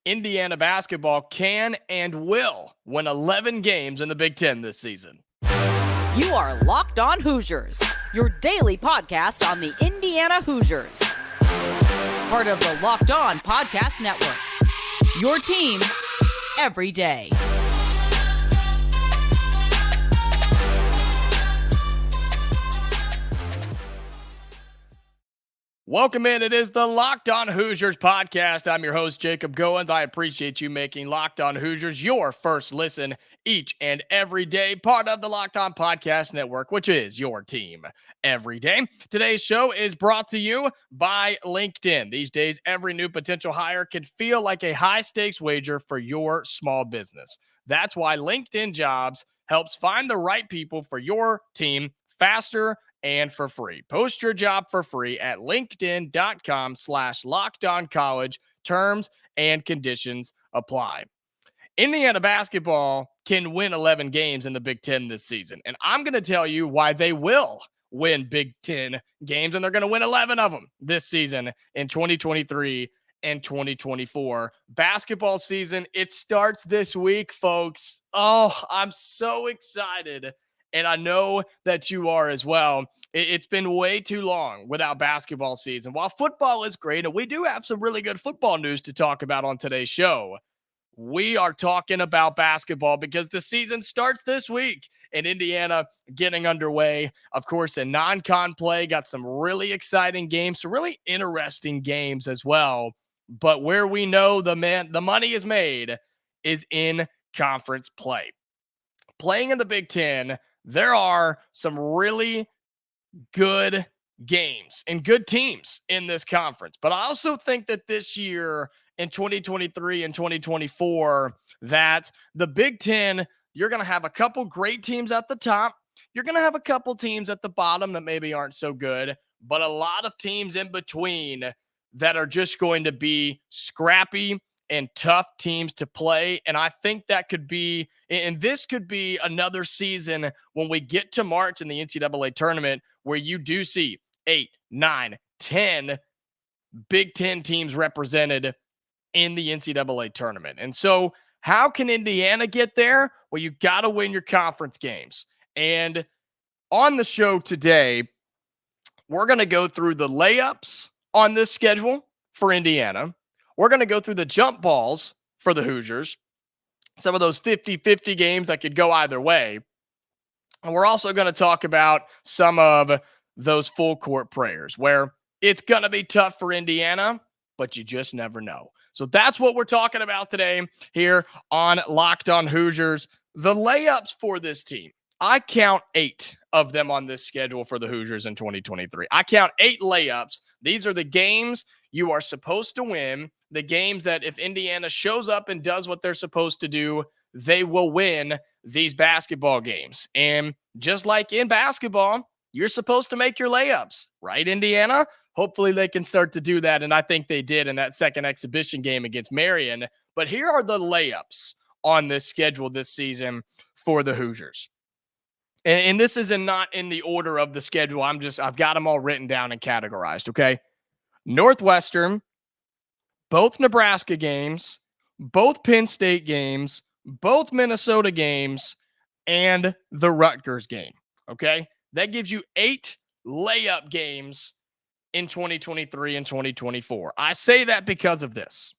Indiana basketball can and will win 11 games in the Big Ten this season. You are Locked On Hoosiers, your daily podcast on the Indiana Hoosiers. Part of the Locked On Podcast Network, your team every day. Welcome in. It is the Locked On Hoosiers podcast. I'm your host, Jacob Goins. I appreciate you making Locked On Hoosiers your first listen each and every day. Part of the Locked On Podcast Network, which is your team every day. Today's show is brought to you by LinkedIn. These days, every new potential hire can feel like a high-stakes wager for your small business. That's why LinkedIn Jobs helps find the right people for your team faster and for free. Post your job for free at linkedin.com/lockedoncollege. Terms and conditions apply. Indiana basketball can win 11 games in the Big Ten this season, and I'm going to tell you why they will win Big Ten games, and they're going to win 11 of them this season in 2023 and 2024. Basketball season, it starts this week, folks. Oh, I'm so excited. And I know that you are as well. It's been way too long without basketball season. While football is great, and we do have some really good football news to talk about on today's show, we are talking about basketball because the season starts this week in Indiana getting underway. Of course, in non-con play, got some really exciting games, some really interesting games as well. But where we know the money is made is in conference play. Playing in the Big Ten, there are some really good games and good teams in this conference. But I also think that this year in 2023 and 2024, that the Big Ten, you're going to have a couple great teams at the top. You're going to have a couple teams at the bottom that maybe aren't so good, but a lot of teams in between that are just going to be scrappy and tough teams to play. And I think that could be, and this could be another season when we get to March in the NCAA tournament where you do see 8, 9, 10 Big Ten teams represented in the NCAA tournament. And so how can Indiana get there? Well, you got to win your conference games. And on the show today, we're going to go through the layups on this schedule for Indiana. We're going to go through the jump balls for the Hoosiers, some of those 50-50 games that could go either way. And we're also going to talk about some of those full court prayers where it's going to be tough for Indiana, but you just never know. So that's what we're talking about today here on Locked On Hoosiers. The layups for this team, I count 8 of them on this schedule for the Hoosiers in 2023. I count 8 layups. These are the games you are supposed to win, the games that if Indiana shows up and does what they're supposed to do, they will win these basketball games. And just like in basketball, you're supposed to make your layups, right, Indiana? Hopefully they can start to do that, and I think they did in that second exhibition game against Marion. But here are the layups on this schedule this season for the Hoosiers. And this is not in the order of the schedule. I've got them all written down and categorized, okay? Northwestern, both Nebraska games, both Penn State games, both Minnesota games, and the Rutgers game, okay? That gives you 8 layup games in 2023 and 2024. I say that because of this.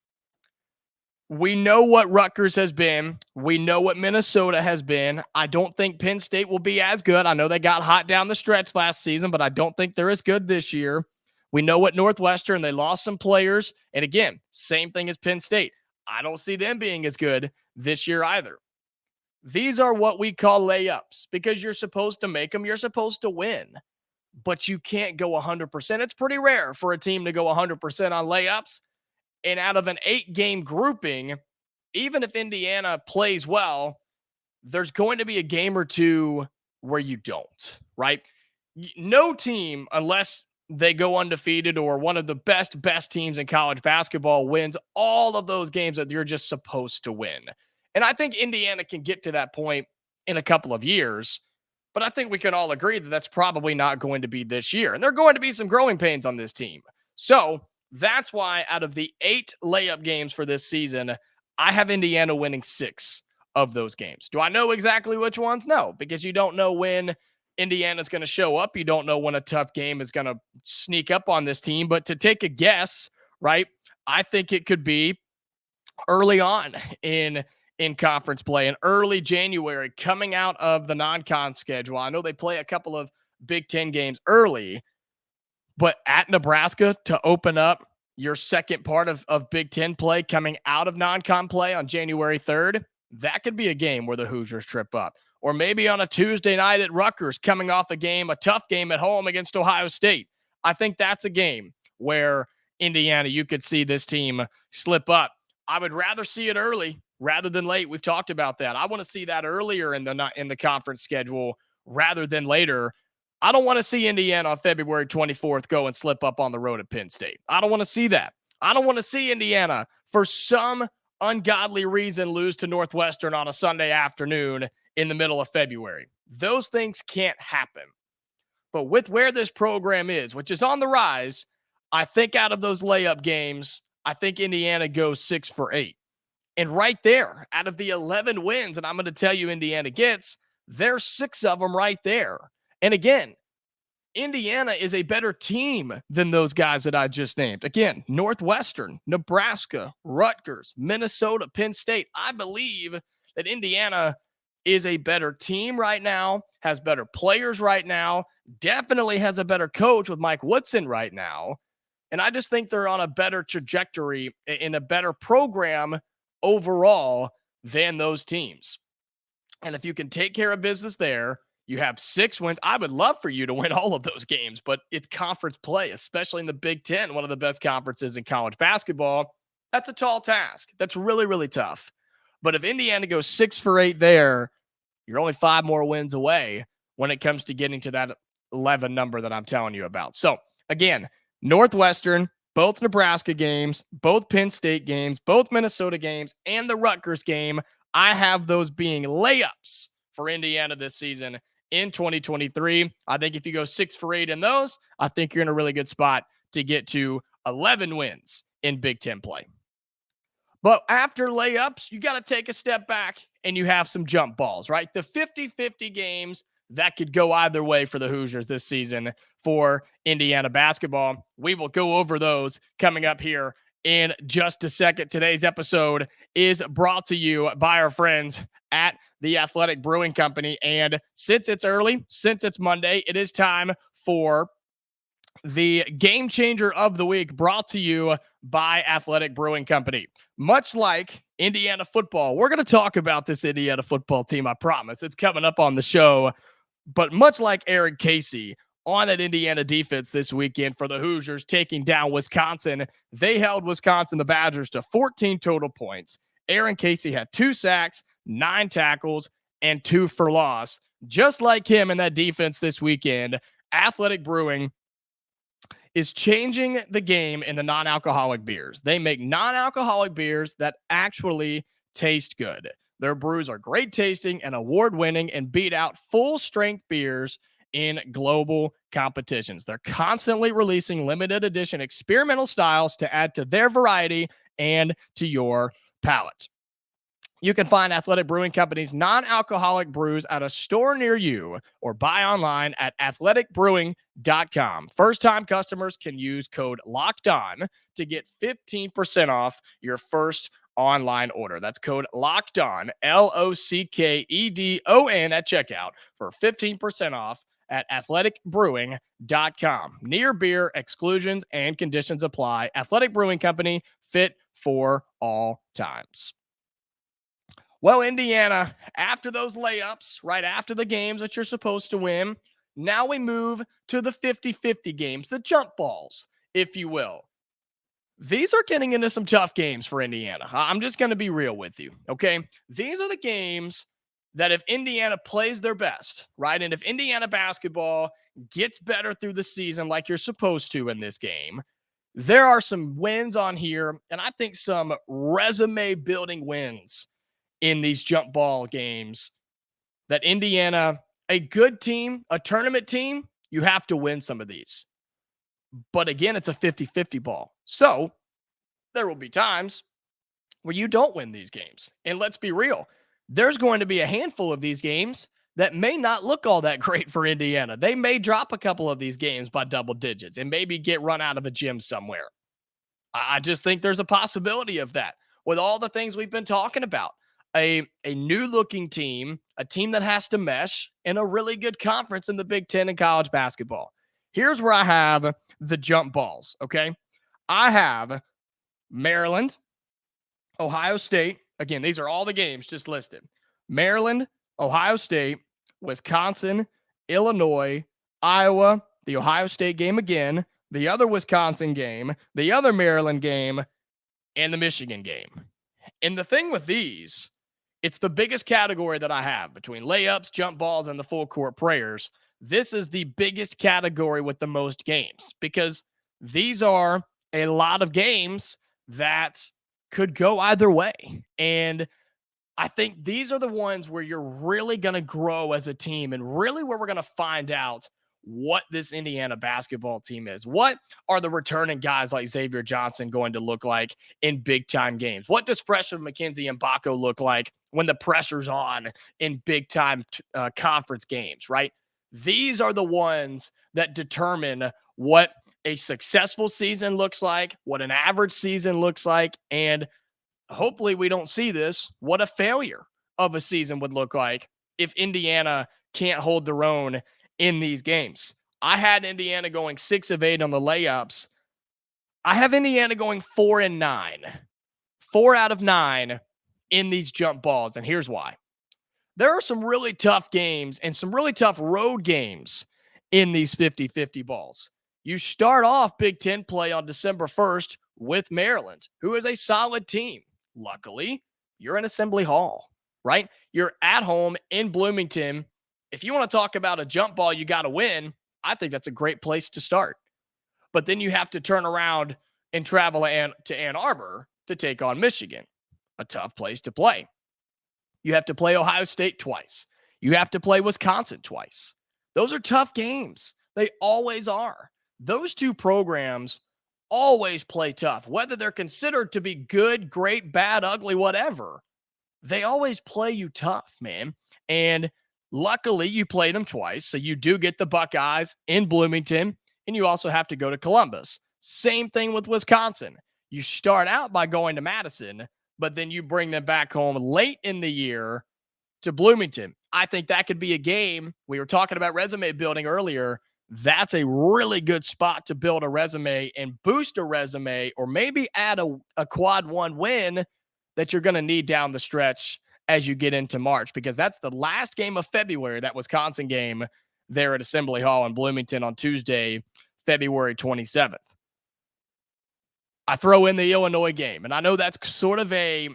We know what Rutgers has been. We know what Minnesota has been. I don't think Penn State will be as good. I know they got hot down the stretch last season, but I don't think they're as good this year. We know what Northwestern, they lost some players. And again, same thing as Penn State. I don't see them being as good this year either. These are what we call layups because you're supposed to make them. You're supposed to win, but you can't go 100%. It's pretty rare for a team to go 100% on layups. And out of an 8-game grouping, even if Indiana plays well, there's going to be a game or two where you don't, right? No team, unless they go undefeated or one of the best teams in college basketball, wins all of those games that you're just supposed to win. And I think Indiana can get to that point in a couple of years, but I think we can all agree that that's probably not going to be this year. And there are going to be some growing pains on this team. So That's why out of the 8 layup games for this season, I have Indiana winning 6 of those games. Do I know exactly which ones? No, because you don't know when Indiana's going to show up. You don't know when a tough game is going to sneak up on this team. But to take a guess, right, I think it could be early on in conference play, in early January, coming out of the non-con schedule. I know they play a couple of Big Ten games early, but at Nebraska to open up your second part of Big Ten play coming out of non-con play on January 3rd, that could be a game where the Hoosiers trip up. Or maybe on a Tuesday night at Rutgers, coming off a tough game at home against Ohio State. I think that's a game where Indiana, you could see this team slip up. I would rather see it early rather than late. We've talked about that. I want to see that earlier in the conference schedule rather than later. I don't want to see Indiana on February 24th go and slip up on the road at Penn State. I don't want to see that. I don't want to see Indiana, for some ungodly reason, lose to Northwestern on a Sunday afternoon in the middle of February. Those things can't happen. But with where this program is, which is on the rise, I think out of those layup games, I think Indiana goes 6 for 8. And right there, out of the 11 wins, and I'm going to tell you Indiana gets, there's 6 of them right there. And again, Indiana is a better team than those guys that I just named. Again, Northwestern, Nebraska, Rutgers, Minnesota, Penn State. I believe that Indiana is a better team right now, has better players right now, definitely has a better coach with Mike Woodson right now. And I just think they're on a better trajectory in a better program overall than those teams. And if you can take care of business there, you have 6 wins. I would love for you to win all of those games, but it's conference play, especially in the Big Ten, one of the best conferences in college basketball. That's a tall task. That's really, really tough. But if Indiana goes 6 for 8 there, you're only 5 more wins away when it comes to getting to that 11 number that I'm telling you about. So again, Northwestern, both Nebraska games, both Penn State games, both Minnesota games, and the Rutgers game, I have those being layups for Indiana this season in 2023. I think if you go 6 for 8 in those, I think you're in a really good spot to get to 11 wins in Big Ten play. But after layups, you got to take a step back and you have some jump balls, right? The 50-50 games that could go either way for the Hoosiers this season for Indiana basketball. We will go over those coming up here in just a second. Today's episode is brought to you by our friends at the Athletic Brewing Company. And since it's early, since it's Monday, it is time for the game changer of the week, brought to you by Athletic Brewing Company. Much like Indiana football, we're going to talk about this Indiana football team, I promise. It's coming up on the show. But much like Aaron Casey on that Indiana defense this weekend for the Hoosiers taking down Wisconsin, they held Wisconsin, the Badgers, to 14 total points. Aaron Casey had 2 sacks, 9 tackles, and 2 for loss. Just like him in that defense this weekend, Athletic Brewing is changing the game in the non-alcoholic beers. They make non-alcoholic beers that actually taste good. Their brews are great tasting and award-winning and beat out full-strength beers in global competitions. They're constantly releasing limited edition experimental styles to add to their variety and to your palate. You can find Athletic Brewing Company's non-alcoholic brews at a store near you or buy online at athleticbrewing.com. First-time customers can use code LOCKEDON to get 15% off your first online order. That's code LOCKEDON, LOCKEDON at checkout for 15% off at athleticbrewing.com. Near beer exclusions and conditions apply. Athletic Brewing Company, fit for all times. Well, Indiana, after those layups, right after the games that you're supposed to win, now we move to the 50-50 games, the jump balls, if you will. These are getting into some tough games for Indiana. I'm just going to be real with you, okay? These are the games that if Indiana plays their best, right, and if Indiana basketball gets better through the season like you're supposed to in this game, there are some wins on here, and I think some resume-building wins in these jump ball games that Indiana, a good team, a tournament team, you have to win some of these. But again, it's a 50-50 ball. So there will be times where you don't win these games. And let's be real, there's going to be a handful of these games that may not look all that great for Indiana. They may drop a couple of these games by double digits and maybe get run out of a gym somewhere. I just think there's a possibility of that with all the things we've been talking about. A new looking team, a team that has to mesh, and a really good conference in the Big Ten in college basketball. Here's where I have the jump balls, okay? I have Maryland, Ohio State. Again, these are all the games just listed. Maryland, Ohio State, Wisconsin, Illinois, Iowa, the Ohio State game again, the other Wisconsin game, the other Maryland game, and the Michigan game. And the thing with these, it's the biggest category that I have between layups, jump balls, and the full court prayers. This is the biggest category with the most games because these are a lot of games that could go either way. And I think these are the ones where you're really going to grow as a team and really where we're going to find out what this Indiana basketball team is. What are the returning guys like Xavier Johnson going to look like in big time games? What does freshman Mackenzie Mbako look like when the pressure's on in big time conference games, right? These are the ones that determine what a successful season looks like, what an average season looks like, and hopefully we don't see this, what a failure of a season would look like if Indiana can't hold their own in these games. I had Indiana going 6 of 8 on the layups. I have Indiana going 4 and 9. 4 out of 9 in these jump balls. And here's why. There are some really tough games and some really tough road games in these 50-50 balls. You start off Big Ten play on December 1st with Maryland, who is a solid team. Luckily, you're in Assembly Hall, right? You're at home in Bloomington. If you want to talk about a jump ball you got to win, I think that's a great place to start. But then you have to turn around and travel to Ann Arbor to take on Michigan, a tough place to play. You have to play Ohio State twice. You have to play Wisconsin twice. Those are tough games. They always are. Those two programs always play tough, whether they're considered to be good, great, bad, ugly, whatever. They always play you tough, man. And luckily, you play them twice. So you do get the Buckeyes in Bloomington, and you also have to go to Columbus. Same thing with Wisconsin. You start out by going to Madison, but then you bring them back home late in the year to Bloomington. I think that could be a game. We were talking about resume building earlier. That's a really good spot to build a resume and boost a resume, or maybe add a quad one win that you're going to need down the stretch as you get into March, because that's the last game of February, that Wisconsin game there at Assembly Hall in Bloomington on Tuesday, February 27th. I throw in the Illinois game, and I know that's sort of a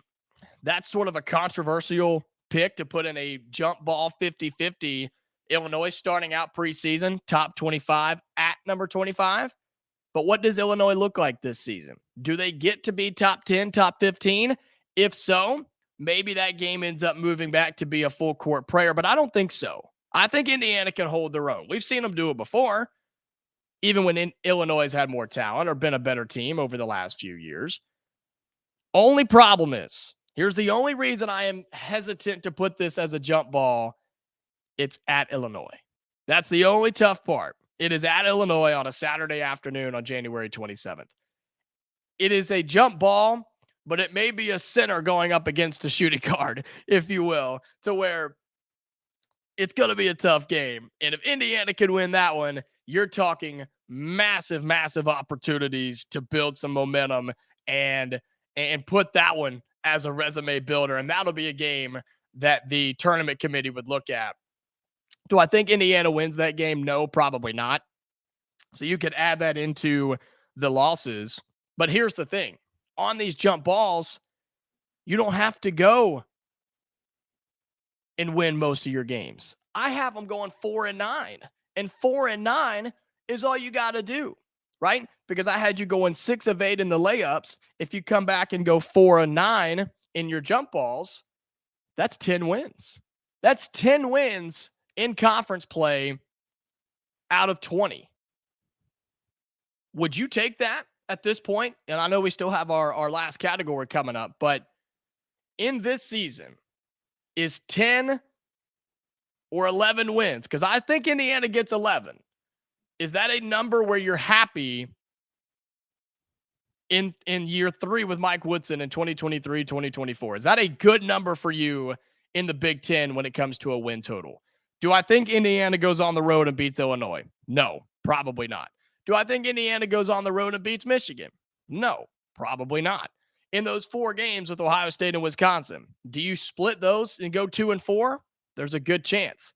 controversial pick to put in a jump ball 50-50. Illinois starting out preseason, top 25 at number 25. But what does Illinois look like this season? Do they get to be top 10, top 15? If so, maybe that game ends up moving back to be a full court prayer, but I don't think so. I think Indiana can hold their own. We've seen them do it before, even when Illinois has had more talent or been a better team over the last few years. Only problem is, here's the only reason I am hesitant to put this as a jump ball. It's at Illinois. That's the only tough part. It is at Illinois on a Saturday afternoon on January 27th. It is a jump ball, but it may be a center going up against a shooting guard, if you will, to where it's going to be a tough game. And if Indiana can win that one, you're talking massive, massive opportunities to build some momentum and put that one as a resume builder. And that'll be a game that the tournament committee would look at. Do I think Indiana wins that game? No, probably not. So you could add that into the losses. But here's the thing. On these jump balls, you don't have to go and win most of your games. I have them going 4 and 9. And 4 and 9 is all you got to do, right? Because I had you going 6 of 8 in the layups. If you come back and go 4 and 9 in your jump balls, that's 10 wins. That's 10 wins in conference play out of 20. Would you take that at this point? And I know we still have our last category coming up, but in this season, is 10 or 11 wins? Because I think Indiana gets 11. Is that a number where you're happy in year 3 with Mike Woodson in 2023, 2024? Is that a good number for you in the Big Ten when it comes to a win total? Do I think Indiana goes on the road and beats Illinois? No, probably not. Do I think Indiana goes on the road and beats Michigan? No, probably not. In those 4 games with Ohio State and Wisconsin, do you split those and go 2-4? There's a good chance.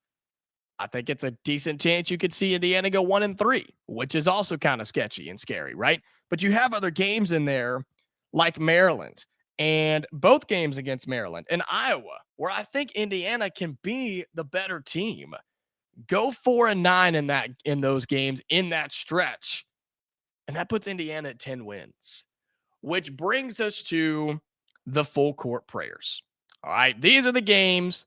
I think it's a decent chance you could see Indiana go 1-3, which is also kind of sketchy and scary, right? But you have other games in there like Maryland and both games against Maryland and Iowa, where I think Indiana can be the better team. Go 4-9 in those games in that stretch. And that puts Indiana at 10 wins, which brings us to the full court prayers. All right. These are the games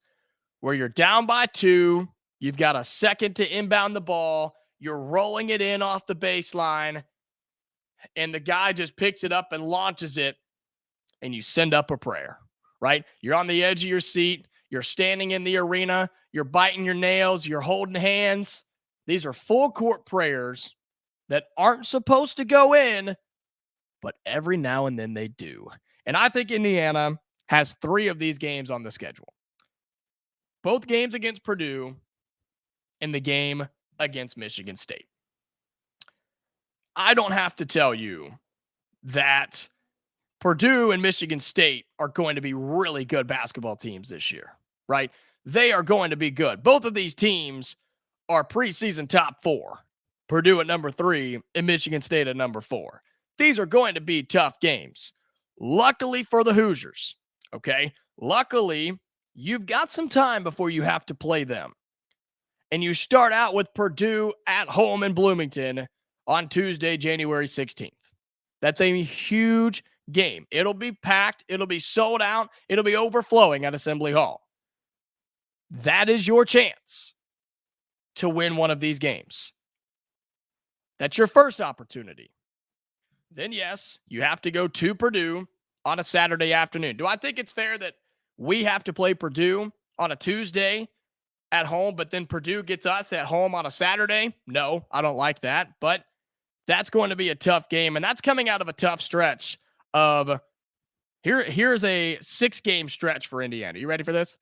where you're down by 2. You've got a second to inbound the ball. You're rolling it in off the baseline. And the guy just picks it up and launches it. And you send up a prayer, right? You're on the edge of your seat. You're standing in the arena. You're biting your nails. You're holding hands. These are full court prayers that aren't supposed to go in, but every now and then they do. And I think Indiana has 3 of these games on the schedule. Both games against Purdue and the game against Michigan State. I don't have to tell you that Purdue and Michigan State are going to be really good basketball teams this year, right? They are going to be good. Both of these teams are preseason top 4. Purdue at number 3 and Michigan State at number 4. These are going to be tough games. Luckily for the Hoosiers, okay? Luckily, you've got some time before you have to play them. And you start out with Purdue at home in Bloomington on Tuesday, January 16th. That's a huge game. It'll be packed. It'll be sold out. It'll be overflowing at Assembly Hall. That is your chance to win one of these games. That's your first opportunity. Then, yes, you have to go to Purdue on a Saturday afternoon. Do I think it's fair that we have to play Purdue on a Tuesday at home, but then Purdue gets us at home on a Saturday? No, I don't like that, but that's going to be a tough game, and that's coming out of a tough stretch of here's a 6-game stretch for Indiana. You ready for this?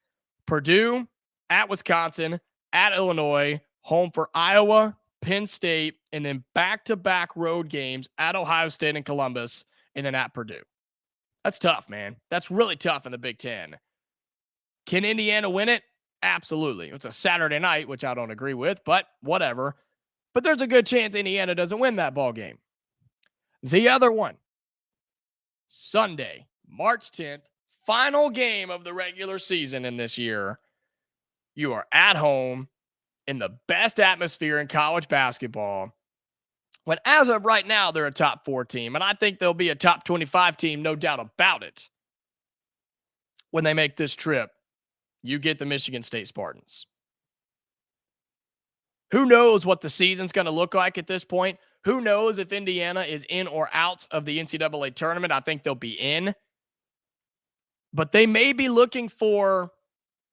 Purdue, at Wisconsin, at Illinois, home for Iowa, Penn State, and then back-to-back road games at Ohio State and Columbus, and then at Purdue. That's tough, man. That's really tough in the Big Ten. Can Indiana win it? Absolutely. It's a Saturday night, which I don't agree with, but whatever. But there's a good chance Indiana doesn't win that ball game. The other one, Sunday, March 10th, final game of the regular season in this year. You are at home in the best atmosphere in college basketball. When as of right now, they're a top 4 team, and I think they'll be a top 25 team, no doubt about it. When they make this trip, you get the Michigan State Spartans. Who knows what the season's going to look like at this point? Who knows if Indiana is in or out of the NCAA tournament? I think they'll be in. But they may be looking for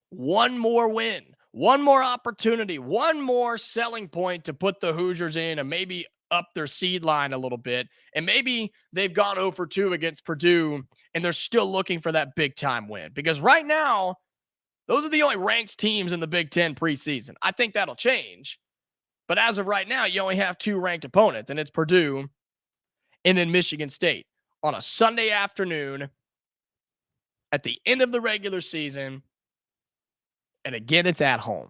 one more win, one more opportunity, one more selling point to put the Hoosiers in and maybe up their seed line a little bit. And maybe they've gone 0-2 against Purdue and they're still looking for that big time win. Because right now, those are the only ranked teams in the Big Ten preseason. I think that'll change. But as of right now, you only have 2 ranked opponents, and it's Purdue and then Michigan State on a Sunday afternoon at the end of the regular season. And again, it's at home.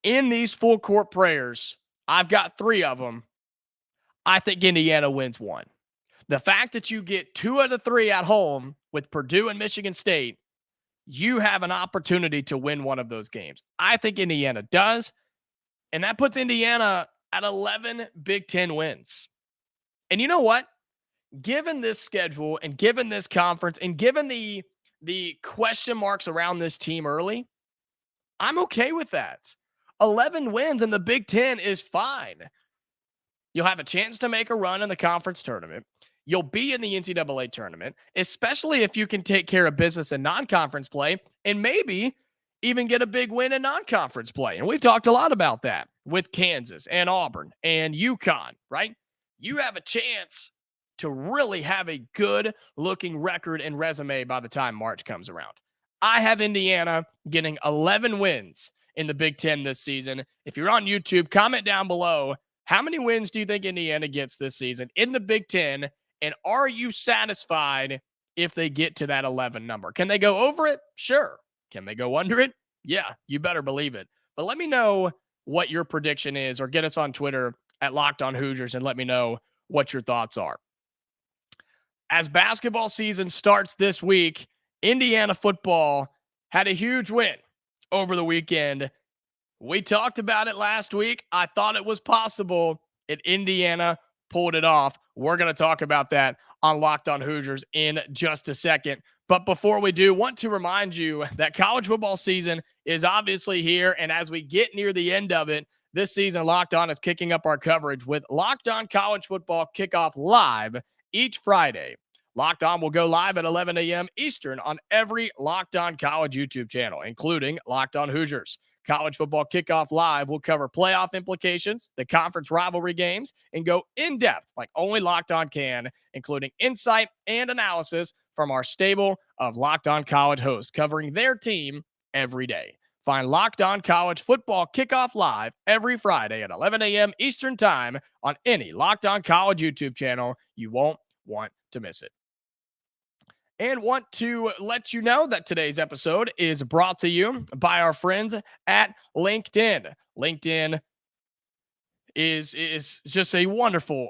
In these full court prayers, I've got 3 of them. I think Indiana wins 1. The fact that you get 2 out of 3 at home with Purdue and Michigan State, you have an opportunity to win one of those games. I think Indiana does. And that puts Indiana at 11 Big Ten wins. And you know what? Given this schedule and given this conference and given the question marks around this team early, I'm okay with that. 11 wins in the Big Ten is fine. You'll have a chance to make a run in the conference tournament. You'll be in the NCAA tournament, especially if you can take care of business in non-conference play and maybe even get a big win in non-conference play. And we've talked a lot about that with Kansas and Auburn and UConn, right? You have a chance to really have a good looking record and resume by the time March comes around. I have Indiana getting 11 wins in the Big Ten this season. If you're on YouTube, comment down below. How many wins do you think Indiana gets this season in the Big Ten? And are you satisfied if they get to that 11 number? Can they go over it? Sure. Can they go under it? Yeah, you better believe it. But let me know what your prediction is, or get us on Twitter at Locked On Hoosiers and let me know what your thoughts are. As basketball season starts this week, Indiana football had a huge win over the weekend. We talked about it last week. I thought it was possible, and Indiana pulled it off. We're going to talk about that on Locked On Hoosiers in just a second. But before we do, want to remind you that college football season is obviously here, and as we get near the end of it, this season, Locked On is kicking up our coverage with Locked On College Football Kickoff Live each Friday. Locked On will go live at 11 a.m. Eastern on every Locked On College YouTube channel, including Locked On Hoosiers. College Football Kickoff Live will cover playoff implications, the conference rivalry games, and go in-depth like only Locked On can, including insight and analysis from our stable of Locked On College hosts covering their team every day. Find Locked On College Football Kickoff Live every Friday at 11 a.m. Eastern Time on any Locked On College YouTube channel. You won't want to miss it. And want to let you know that today's episode is brought to you by our friends at LinkedIn. LinkedIn is just a wonderful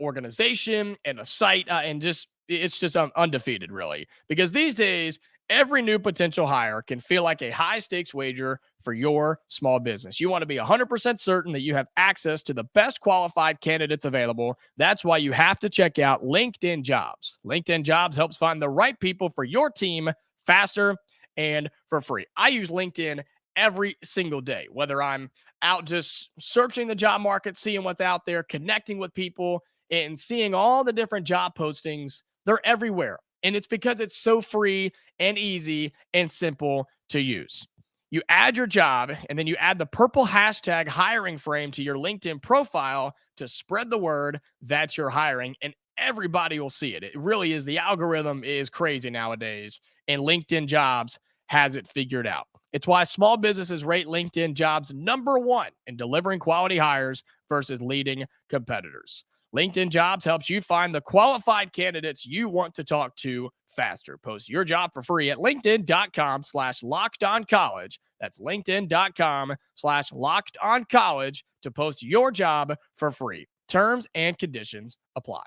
organization and a site, and it's just undefeated, really. Because these days, every new potential hire can feel like a high-stakes wager for your small business. You want to be 100% certain that you have access to the best qualified candidates available. That's why you have to check out LinkedIn Jobs. LinkedIn Jobs helps find the right people for your team faster and for free. I use LinkedIn every single day, whether I'm out just searching the job market, seeing what's out there, connecting with people, and seeing all the different job postings. They're everywhere. And it's because it's so free and easy and simple to use. You add your job, and then you add the purple hashtag hiring frame to your LinkedIn profile to spread the word that you're hiring, and everybody will see it. It really is. The algorithm is crazy nowadays, and LinkedIn Jobs has it figured out. It's why small businesses rate LinkedIn Jobs #1 in delivering quality hires versus leading competitors. LinkedIn Jobs helps you find the qualified candidates you want to talk to faster. Post your job for free at linkedin.com/lockedoncollege. That's linkedin.com/lockedoncollege to post your job for free. Terms and conditions apply.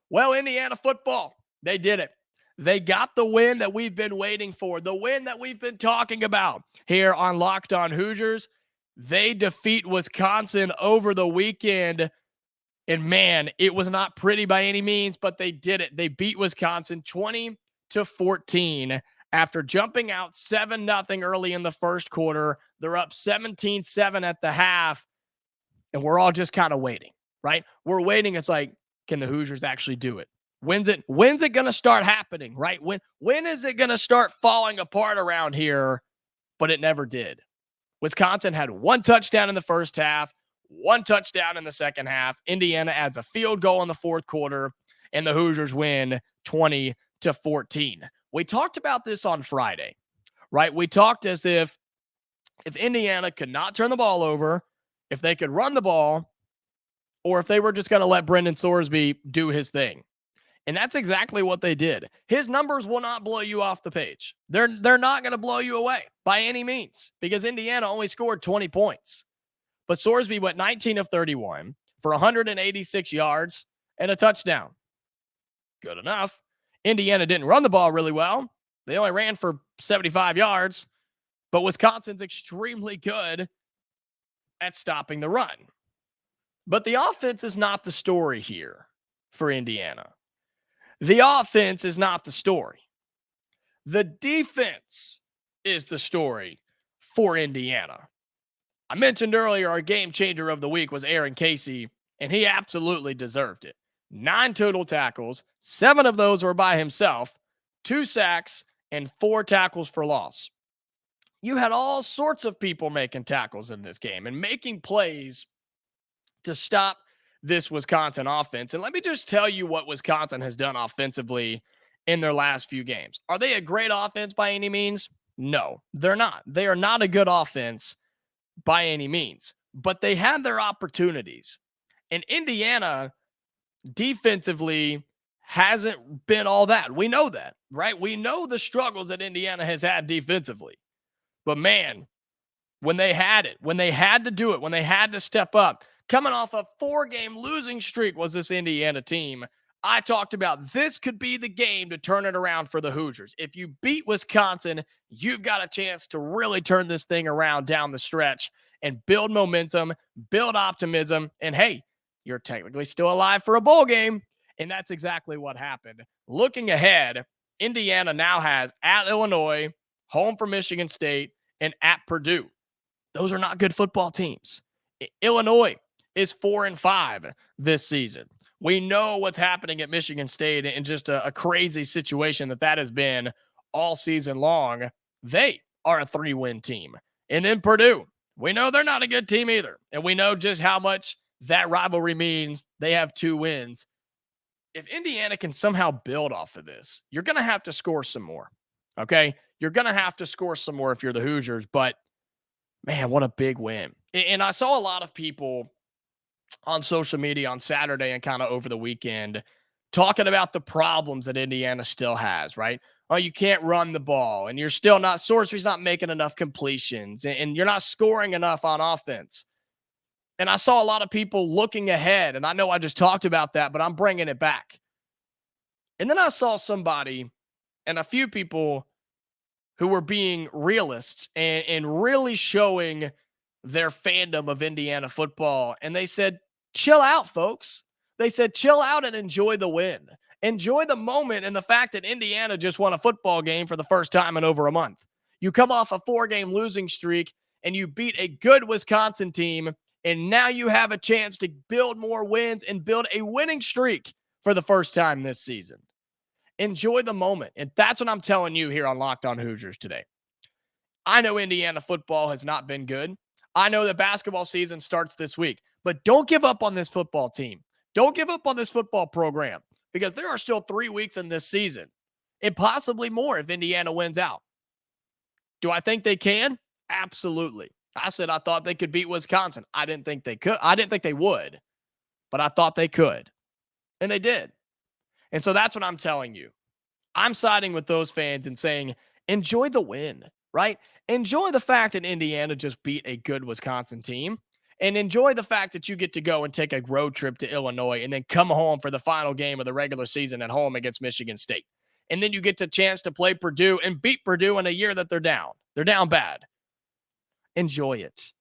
Well, Indiana football, they did it. They got the win that we've been waiting for, the win that we've been talking about here on Locked On Hoosiers. They defeat Wisconsin over the weekend. And man, it was not pretty by any means, but they did it. They beat Wisconsin 20-14 after jumping out 7-0 early in the first quarter. They're up 17-7 at the half. And we're all just kind of waiting, right? We're waiting. It's like, can the Hoosiers actually do it? When's it going to start happening, right? When is it going to start falling apart around here? But it never did. Wisconsin had 1 touchdown in the first half, 1 touchdown in the second half. Indiana adds a field goal in the fourth quarter, and the Hoosiers win 20-14. We talked about this on Friday, right? We talked as if Indiana could not turn the ball over, if they could run the ball, or if they were just going to let Brendan Sorsby do his thing. And that's exactly what they did. His numbers will not blow you off the page. They're not going to blow you away by any means, because Indiana only scored 20 points. But Sorsby went 19 of 31 for 186 yards and a touchdown. Good enough. Indiana didn't run the ball really well. They only ran for 75 yards. But Wisconsin's extremely good at stopping the run. But the offense is not the story here for Indiana. The offense is not the story. The defense is the story for Indiana. I mentioned earlier our game changer of the week was Aaron Casey, and he absolutely deserved it. 9 total tackles, 7 of those were by himself, 2 sacks, and 4 tackles for loss. You had all sorts of people making tackles in this game and making plays to stop this Wisconsin offense. And let me just tell you what Wisconsin has done offensively in their last few games. Are they a great offense by any means? No, they're not. They are not a good offense by any means, but they had their opportunities. And Indiana defensively hasn't been all that. We know that, right? We know the struggles that Indiana has had defensively. But man, when they had it, when they had to do it, when they had to step up, coming off a 4-game losing streak was this Indiana team. I talked about this could be the game to turn it around for the Hoosiers. If you beat Wisconsin, you've got a chance to really turn this thing around down the stretch and build momentum, build optimism, and hey, you're technically still alive for a bowl game. And that's exactly what happened. Looking ahead, Indiana now has at Illinois, home for Michigan State, and at Purdue. Those are not good football teams. Illinois is 4-5 this season. We know what's happening at Michigan State and just a crazy situation that has been all season long. They are a 3-win team. And then Purdue, we know they're not a good team either. And we know just how much that rivalry means. They have 2 wins. If Indiana can somehow build off of this, you're going to have to score some more. Okay? You're going to have to score some more if you're the Hoosiers. But, man, what a big win. And I saw a lot of people on social media on Saturday and kind of over the weekend talking about the problems that Indiana still has, right? Oh, you can't run the ball, and you're still not, Sorsby's not making enough completions, and you're not scoring enough on offense. And I saw a lot of people looking ahead, and I know I just talked about that, but I'm bringing it back. And then I saw somebody and a few people who were being realists and really showing their fandom of Indiana football. And they said, chill out, folks. They said, chill out and enjoy the win. Enjoy the moment and the fact that Indiana just won a football game for the first time in over a month. You come off a 4-game losing streak and you beat a good Wisconsin team. And now you have a chance to build more wins and build a winning streak for the first time this season. Enjoy the moment. And that's what I'm telling you here on Locked On Hoosiers today. I know Indiana football has not been good. I know that basketball season starts this week, but don't give up on this football team. Don't give up on this football program because there are still 3 weeks in this season and possibly more if Indiana wins out. Do I think they can? Absolutely. I said I thought they could beat Wisconsin. I didn't think they could. I didn't think they would, but I thought they could. And they did. And so that's what I'm telling you. I'm siding with those fans and saying, enjoy the win, right? Enjoy the fact that Indiana just beat a good Wisconsin team, and enjoy the fact that you get to go and take a road trip to Illinois and then come home for the final game of the regular season at home against Michigan State. And then you get the chance to play Purdue and beat Purdue in a year that they're down. They're down bad. Enjoy it.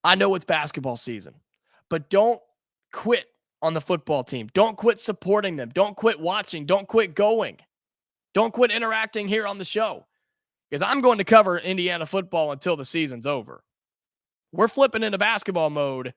I know it's basketball season, but don't quit on the football team. Don't quit supporting them. Don't quit watching. Don't quit going. Don't quit interacting here on the show because I'm going to cover Indiana football until the season's over. We're flipping into basketball mode,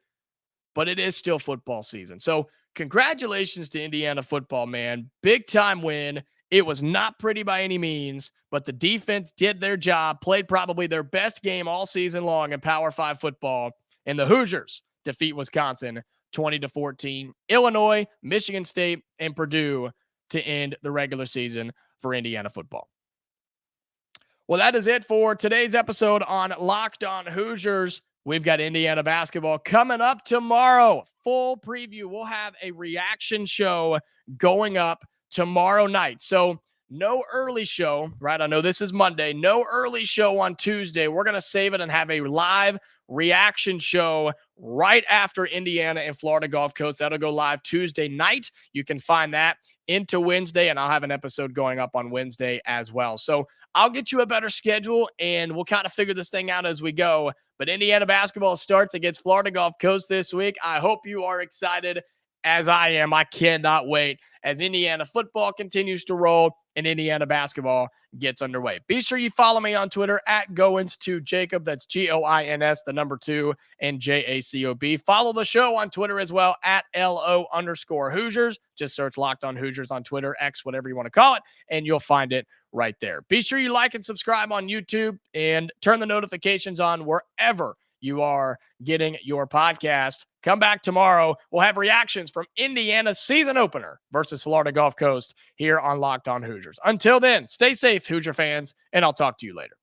but it is still football season. So congratulations to Indiana football, man. Big time win. It was not pretty by any means, but the defense did their job, played probably their best game all season long in Power 5 football, and the Hoosiers defeat Wisconsin 20-14. Illinois, Michigan State, and Purdue to end the regular season for Indiana football. Well, that is it for today's episode on Locked On Hoosiers. We've got Indiana basketball coming up tomorrow. Full preview. We'll have a reaction show going up tomorrow night. So no early show, right? I know this is Monday. No early show on Tuesday. We're going to save it and have a live reaction show right after Indiana and Florida Gulf Coast. That'll go live Tuesday night. You can find that into Wednesday, and I'll have an episode going up on Wednesday as well. So I'll get you a better schedule, and we'll kind of figure this thing out as we go. But Indiana basketball starts against Florida Gulf Coast this week. I hope you are excited. as I am. I cannot wait as Indiana football continues to roll and Indiana basketball gets underway. Be sure you follow me on Twitter at Goins2Jacob. That's Goins, the number 2, and JACOB. Follow the show on Twitter as well at LO_Hoosiers. Just search Locked On Hoosiers on Twitter, X, whatever you want to call it, and you'll find it right there. Be sure you like and subscribe on YouTube and turn the notifications on wherever you are getting your podcast. Come back tomorrow. We'll have reactions from Indiana's season opener versus Florida Gulf Coast here on Locked On Hoosiers. Until then, stay safe, Hoosier fans, and I'll talk to you later.